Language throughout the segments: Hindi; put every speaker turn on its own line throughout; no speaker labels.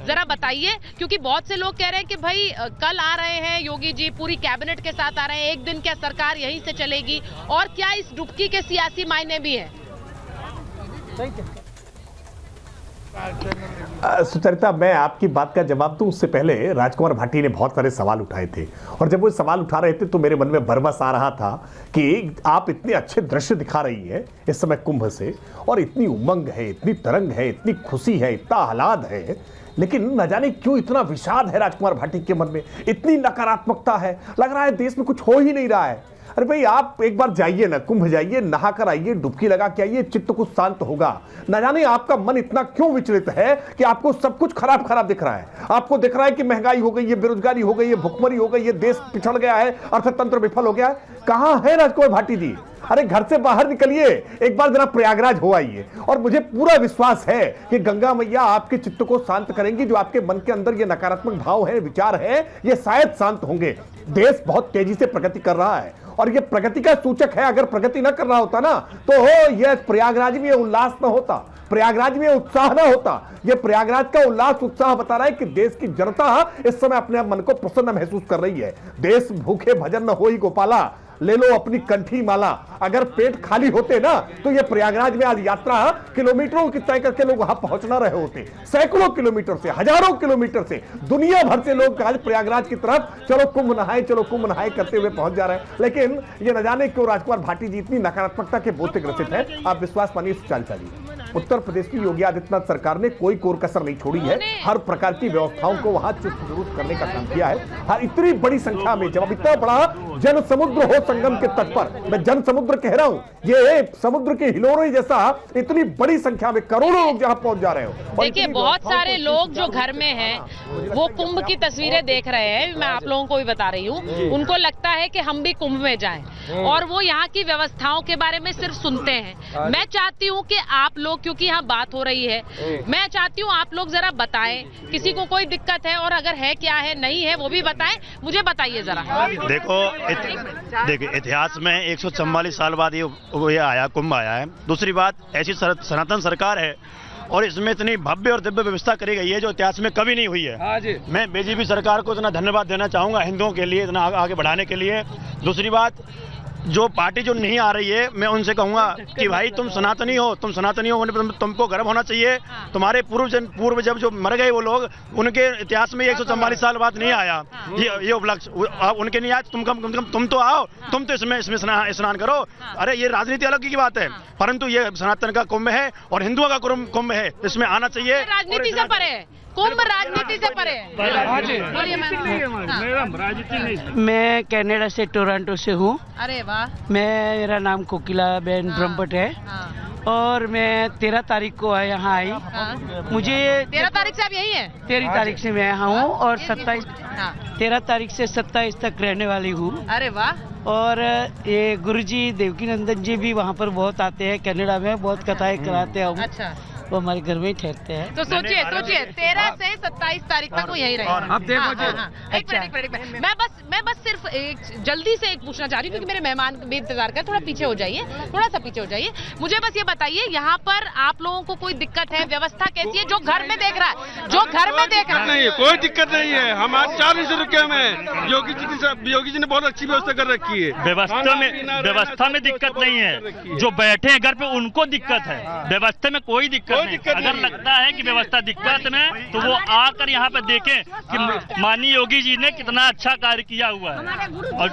जरा बताइए, क्योंकि बहुत से लोग कह रहे हैं कि भाई कल आ रहे हैं योगी जी, पूरी कैबिनेट के साथ आ रहे हैं, एक दिन क्या सरकार यहीं से चलेगी, और क्या इस डुबकी के सियासी मायने भी है?
सुचरिता, मैं आपकी बात का जवाब दूं उससे पहले राजकुमार भाटी ने बहुत सारे सवाल उठाए थे, और जब वो सवाल उठा रहे थे तो मेरे मन में भरवस आ रहा था कि आप इतने अच्छे दृश्य दिखा रही हैं इस समय कुंभ से, और इतनी उमंग है, इतनी तरंग है, इतनी खुशी है, इतना आह्लाद है, लेकिन न जाने क्यों इतना विषाद है राजकुमार भाटी के मन में, इतनी नकारात्मकता है, लग रहा है देश में कुछ हो ही नहीं रहा है। अरे भाई, आप एक बार जाइए ना, कुंभ जाइए, नहा कर आइए, डुबकी लगा के आइए, चित्त कुछ शांत होगा। न जाने आपका मन इतना क्यों विचलित है कि आपको सब कुछ खराब खराब दिख रहा है। आपको दिख रहा है कि महंगाई हो गई है, बेरोजगारी हो गई है, भुखमरी हो गई है, देश पिछड़ गया है, अर्थतंत्र विफल हो गया है। कहां है राजकुमार भाटी जी? अरे घर से बाहर निकलिए, एक बार जरा प्रयागराज हो आइए, और मुझे पूरा विश्वास है कि गंगा मैया आपके चित्त को शांत करेंगी। जो आपके मन के अंदर ये नकारात्मक भाव है, विचार है, ये शायद शांत होंगे। देश बहुत तेजी से प्रगति कर रहा है, और ये प्रगति का सूचक है। अगर प्रगति न कर रहा होता ना, तो ये प्रयागराज में उल्लास न होता, प्रयागराज में उत्साह न होता। ये प्रयागराज का उल्लास उत्साह बता रहा है कि देश की जनता इस समय अपने मन को प्रसन्न महसूस कर रही है। देश भूखे भजन न होई गोपाला, ले लो अपनी कंठी माला। अगर पेट खाली होते ना, तो ये प्रयागराज में आज यात्रा किलोमीटरों की तय करके लोग वहां पहुंच ना रहे होते। सैकड़ों किलोमीटर से, हजारों किलोमीटर से, दुनिया भर से लोग आज प्रयागराज की तरफ चलो कुंभ नहाए, चलो कुंभ नहाए करते हुए पहुंच जा रहे हैं। लेकिन ये न जाने क्यों राजकुमार भाटी जी इतनी नकारात्मकता के बोझ से ग्रसित है। आप विश्वास मानिए, चाल चालिए, उत्तर प्रदेश की योगी आदित्यनाथ सरकार ने कोई कोर कसर नहीं छोड़ी है। हर प्रकार की व्यवस्थाओं को वहां चुस्त दुरुस्त करने का काम किया है। हर इतनी बड़ी संख्या में, जब अब इतना बड़ा जन समुद्र हो संगम के तट पर, मैं जन समुद्र कह रहा हूं, ये समुद्र के हिलोरे जैसा इतनी बड़ी संख्या में करोड़ों लोग जहां पहुंच जा रहे हो।
देखिए, बहुत सारे लोग जो घर में हैं वो कुंभ की तस्वीरें देख रहे हैं, मैं आप लोगों को भी बता रही हूँ। उनको लगता है कि हम भी कुंभ में जाएं, और वो यहाँ की व्यवस्थाओं के बारे में सिर्फ सुनते हैं। मैं चाहती हूँ कि आप लोग, क्योंकि यहाँ बात हो रही है, मैं चाहती हूँ आप लोग जरा बताएं, किसी को कोई दिक्कत है, और अगर है क्या है, नहीं है, वो भी बताएं, मुझे बताइए जरा।
देखिए, इतिहास में 144 साल बाद ये आया, कुंभ आया है। दूसरी बात, ऐसी सनातन सरकार है और इसमें इतनी भव्य और दिव्य व्यवस्था करी गई है जो इतिहास में कभी नहीं हुई है। मैं बीजेपी सरकार को इतना धन्यवाद देना चाहूंगा हिंदुओं के लिए, इतना आगे बढ़ाने के लिए। दूसरी बात, जो पार्टी जो नहीं आ रही है, मैं उनसे कहूंगा कि भाई तुम सनातनी हो, तुम सनातनी हो, तुमको गर्व होना चाहिए। तुम्हारे पूर्व जब जो मर गए वो लोग, उनके इतिहास में 144 साल बाद नहीं आया ये उपलक्ष्य, उनके नहीं आया। तुम तो आओ, तुम तो इसमें स्नान करो। अरे ये राजनीति अलग की बात है, परंतु ये सनातन का कुंभ है और हिंदुओं का कुंभ है, इसमें आना चाहिए।
राजनीति से परे है कुंभ, राजनीति से परे है।
मैं कनाडा से, टोरंटो से हूँ।
अरे वाह।
मेरा नाम कोकिला बेन ब्रह्मभट्ट है, और मैं 13 तारीख को यहाँ आई। मुझे
13 तारीख से आप यही है?
13 तारीख से मैं यहाँ हूँ, और 13 तारीख से 27 तक रहने वाली हूँ।
अरे वाह।
और ये गुरुजी देवकीनंदन जी भी वहाँ पर बहुत आते हैं, कनाडा में बहुत कथाएं कराते हैं।
अच्छा,
वो हमारे घर में ही ठहरते हैं।
तो सोचिए 13 से 27 तारीख तक वो यही रहेगा।
अब देखो जी।
एक मिनट, मैं बस सिर्फ एक जल्दी से एक पूछना चाह रही हूँ, क्योंकि मेरे मेहमान भी इंतजार कर, थोड़ा पीछे हो जाइए, थोड़ा सा पीछे हो जाइए। मुझे बस ये बताइए, यहाँ पर आप लोगों को कोई दिक्कत है? व्यवस्था कैसी है? जो घर में देख रहा है, जो घर में देख रहा है,
नहीं, कोई दिक्कत नहीं है। हम आज 400 रुपये में योगी जी ने बहुत अच्छी व्यवस्था कर रखी है।
व्यवस्था में दिक्कत नहीं है, जो बैठे हैं घर पे उनको दिक्कत है। व्यवस्था में कोई दिक्कत नहीं। अगर लगता है कि व्यवस्था दिक्कत में, तो वो आकर यहाँ पे देखें कि माननीय योगी जी ने कितना अच्छा कार्य किया हुआ है। और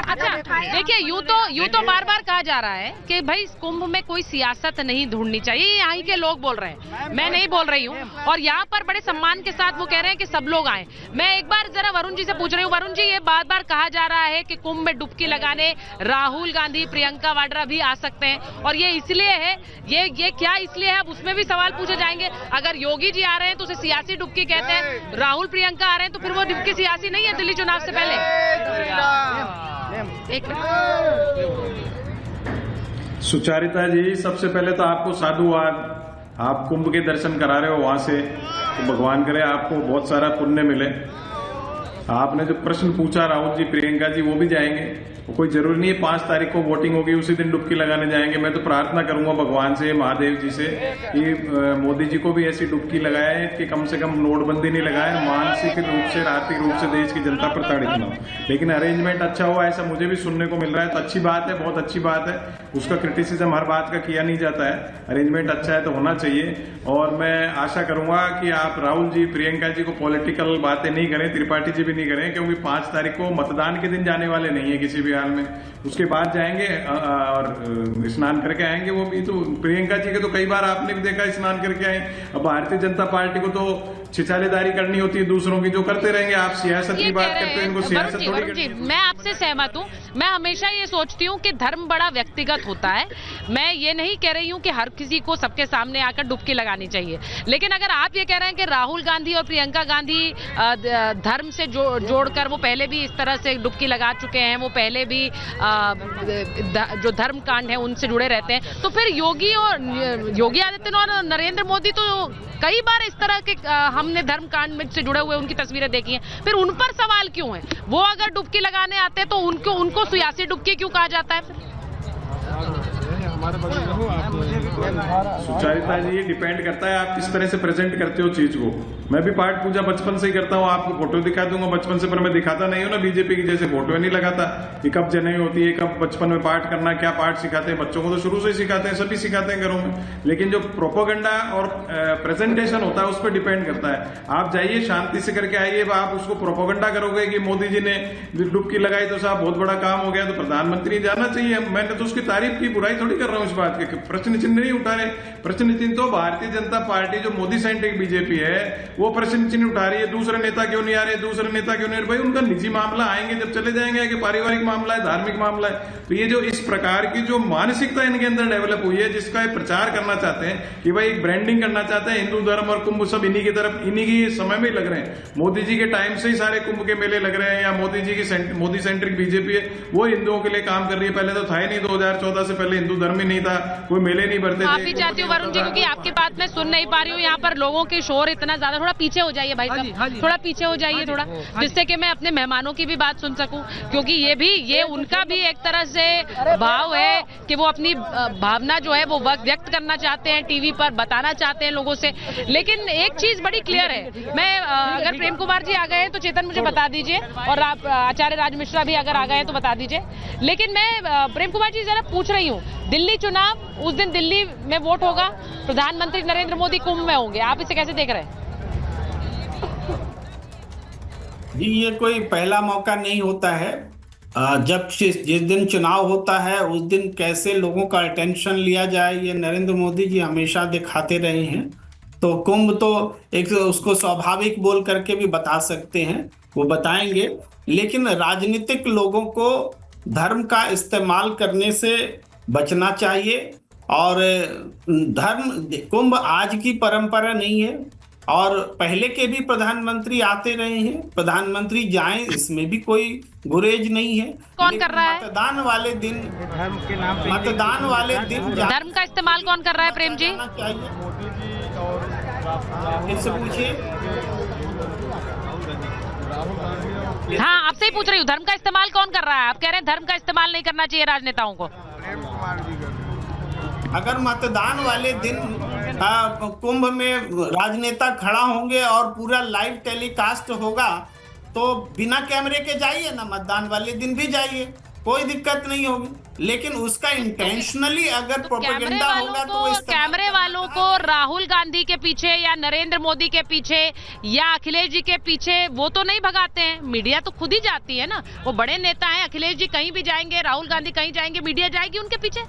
अच्छा, देखिए, यूं तो बार बार कहा जा रहा है कि भाई कुंभ में कोई सियासत नहीं ढूंढनी चाहिए, यहाँ के लोग बोल रहे हैं, मैं नहीं बोल रही हूँ। और यहाँ पर बड़े सम्मान के साथ वो कह रहे हैं कि सब लोग आए। मैं एक बार जरा वरुण जी से पूछ रही हूँ। वरुण जी, ये बार बार कहा जा रहा है कि कुंभ में डुबकी लगाने राहुल गांधी, प्रियंका वाड्रा भी आ सकते हैं, और ये इसलिए है, ये क्या इसलिए है? अब उसमें भी सवाल पूछे जाएंगे। अगर योगी जी आ रहे हैं तो उसे सियासी डुबकी कहते हैं, राहुल प्रियंका आ रहे हैं तो फिर वो डुबकी सियासी नहीं है दिल्ली चुनाव से पहले? एक
सुचारिता जी, सबसे पहले तो आपको साधुवाद, आप कुंभ के दर्शन करा रहे हो वहां से, तो भगवान करे आपको बहुत सारा पुण्य मिले। आपने जो प्रश्न पूछा राहुल जी, प्रियंका जी, वो भी जाएंगे। कोई जरूरी नहीं है 5 तारीख को वोटिंग होगी उसी दिन डुबकी लगाने जाएंगे। मैं तो प्रार्थना करूंगा भगवान से, महादेव जी से कि मोदी जी को भी ऐसी डुबकी लगाए कि कम से कम नोटबंदी नहीं लगाए, मानसिक रूप से आर्थिक रूप से देश की जनता प्रताड़ित न हो। लेकिन अरेंजमेंट अच्छा हुआ ऐसा मुझे भी सुनने को मिल रहा है, तो अच्छी बात है, बहुत अच्छी बात है। उसका क्रिटिसिज्म हर बात का किया नहीं जाता है, अरेंजमेंट अच्छा है तो होना चाहिए। और मैं आशा करूंगा कि आप राहुल जी, प्रियंका जी को पॉलिटिकल बातें नहीं करें, त्रिपाठी जी भी नहीं करें, क्योंकि 5 तारीख को मतदान के दिन जाने वाले नहीं है किसी भी हाल में। उसके बाद जाएंगे और स्नान करके आएंगे। वो भी तो प्रियंका जी के तो कई बार आपने भी देखा स्नान करके आए। अब भारतीय जनता पार्टी को तो छिछालेदारी करनी होती है दूसरों की, जो करते रहेंगे। आप सियासत की बात करते हैं, इनको सियासत थोड़ी करनी है।
मैं आपसे सहमत हूँ। मैं हमेशा ये सोचती हूँ कि धर्म बड़ा व्यक्तिगत होता है। मैं ये नहीं कह रही हूँ कि हर किसी को सबके सामने आकर डुबकी लगानी चाहिए, लेकिन अगर आप ये कह रहे हैं कि राहुल गांधी और प्रियंका गांधी धर्म से जोड़कर वो पहले भी इस तरह से डुबकी लगा चुके हैं, वो पहले भी जो धर्म कांड है उनसे जुड़े रहते हैं, तो फिर योगी आदित्यनाथ और नरेंद्र मोदी तो कई बार इस तरह के हमने धर्म कांड में से जुड़े हुए उनकी तस्वीरें देखी हैं, फिर उन पर सवाल क्यों है? वो अगर डुबकी लगाने आते हैं तो उनको सियासी डुबकी क्यों कहा जाता है?
सुचारिता जी, ये डिपेंड करता है आप किस तरह से प्रेजेंट करते हो चीज को। मैं भी पाठ पूजा बचपन से ही करता हूँ, आपको फोटो दिखा दूंगा बचपन से, पर मैं दिखाता नहीं हूँ ना बीजेपी की जैसे फोटो नहीं लगाता कि कब जनेऊ होती है, कब बचपन में पाठ करना, क्या पाठ सिखाते हैं बच्चों को, तो शुरू से ही सिखाते हैं, सभी सिखाते हैं घरों में। लेकिन जो प्रोपोगंडा और प्रेजेंटेशन होता है उस पर डिपेंड करता है। आप जाइए शांति से करके आइए, आप उसको प्रोपोगंडा करोगे कि मोदी जी ने डुबकी लगाई तो साहब बहुत बड़ा काम हो गया, तो प्रधानमंत्री जाना चाहिए। मैंने तो उसकी तारीफ की, बुराई थोड़ी कर रहा हूँ इस बात के। प्रश्न चिन्ह नहीं उठा रहे, प्रश्न चिन्ह तो भारतीय जनता पार्टी जो मोदी सेंट्रिक बीजेपी है वो प्रश्न चिन्ह उठा रही है। दूसरे नेता क्यों नहीं आ रहे, दूसरे नेता क्यों नहीं? भाई उनका निजी मामला, आएंगे जब चले जाएंगे, कि पारिवारिक मामला है, धार्मिक मामला है। तो ये जो इस प्रकार की जो मानसिकता इनके अंदर डेवलप हुई है, जिसका ये प्रचार करना चाहते हैं कि भाई ब्रांडिंग करना चाहते हैं, हिंदू धर्म और कुंभ सब इन्हीं की तरफ, इन्हीं की समय में लग रहे हैं। मोदी जी के टाइम से ही सारे कुंभ के मेले लग रहे हैं, या मोदी जी की मोदी सेंट्रिक बीजेपी है वो हिंदुओं के लिए काम कर रही है। पहले तो था ही नहीं, 2014 से पहले हिंदू धर्म ही नहीं था, कोई मेले नहीं भरते थे।
माफी चाहती हूँ वरुण जी, क्योंकि आपकी बात मैं सुन नहीं पा रही हूँ। यहाँ पर लोगों के शोर इतना ज्यादा, थोड़ा पीछे हो जाइए भाई साहब, थोड़ा पीछे हो जाइए थोड़ा, जिससे कि मैं अपने मेहमानों की भी बात सुन सकूं, क्योंकि ये उनका भी एक तरह से भाव है कि वो अपनी भावना जो है वो व्यक्त करना चाहते हैं, टीवी पर बताना चाहते हैं लोगों से। लेकिन एक चीज बड़ी क्लियर है, मैं अगर प्रेम कुमार जी आ गए हैं तो चेतन मुझे बता दीजिए, और आप आचार्य राज मिश्रा भी अगर आ गए हैं तो बता दीजिए। लेकिन मैं प्रेम कुमार जी जरा पूछ रही हूँ, दिल्ली चुनाव, उस दिन दिल्ली में वोट होगा, प्रधानमंत्री नरेंद्र मोदी कुंभ में होंगे, आप इसे कैसे देख रहे हैं?
जी, ये कोई पहला मौका नहीं होता है। जब जिस दिन चुनाव होता है उस दिन कैसे लोगों का अटेंशन लिया जाए, ये नरेंद्र मोदी जी हमेशा दिखाते रहे हैं। तो कुंभ तो एक उसको स्वाभाविक बोल करके भी बता सकते हैं, वो बताएंगे। लेकिन राजनीतिक लोगों को धर्म का इस्तेमाल करने से बचना चाहिए। और कुंभ आज की परंपरा नहीं है, और पहले के भी प्रधानमंत्री आते रहे हैं, प्रधानमंत्री जाएं, इसमें भी कोई गुरेज नहीं है।
कौन कर रहा है?
मतदान वाले दिन
धर्म के नाम पे,
मतदान वाले दिन
धर्म का इस्तेमाल कौन कर रहा है प्रेम जी?
इससे पूछिए।
हाँ, आपसे ही पूछ रही हूँ, धर्म का इस्तेमाल कौन कर रहा है? आप कह रहे हैं धर्म का इस्तेमाल नहीं करना चाहिए राजनेताओं को।
अगर मतदान वाले दिन कुंभ में राजनेता खड़ा होंगे और पूरा लाइव टेलीकास्ट होगा तो बिना कैमरे के जाइए ना, मतदान वाले दिन भी जाइए, कोई दिक्कत नहीं होगी। लेकिन उसका इंटेंशनली अगर प्रोपेगेंडा होगा तो
कैमरे वालों को राहुल गांधी के पीछे या नरेंद्र मोदी के पीछे या अखिलेश जी के पीछे वो तो नहीं भगाते हैं, मीडिया तो खुद ही जाती है ना। वो बड़े नेता हैं, अखिलेश जी कहीं भी जाएंगे, राहुल गांधी कहीं जाएंगे, मीडिया जाएगी उनके पीछे।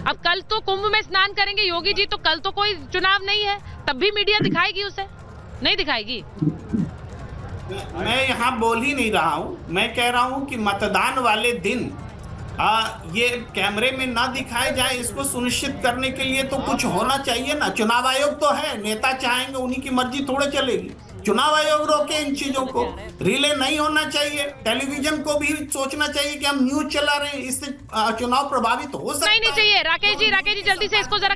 अब कल तो कुंभ में स्नान करेंगे योगी जी, तो कल तो कोई चुनाव नहीं है, तब भी मीडिया दिखाएगी उसे, नहीं दिखाएगी?
मैं यहाँ बोल ही नहीं रहा हूँ, मैं कह रहा हूँ कि मतदान वाले दिन ये कैमरे में ना दिखाए जाए, इसको सुनिश्चित करने के लिए तो कुछ होना चाहिए ना। चुनाव आयोग तो है, नेता चाहेंगे, उन्हीं की मर्जी थोड़े चलेगी। चुनाव आयोग रोके इन चीजों को, रिले नहीं होना चाहिए। टेलीविजन को भी सोचना चाहिए कि हम न्यूज चला रहे हैं, इससे चुनाव प्रभावित हो सकता है।
नहीं चाहिए। राकेश जी जल्दी से इसको जरा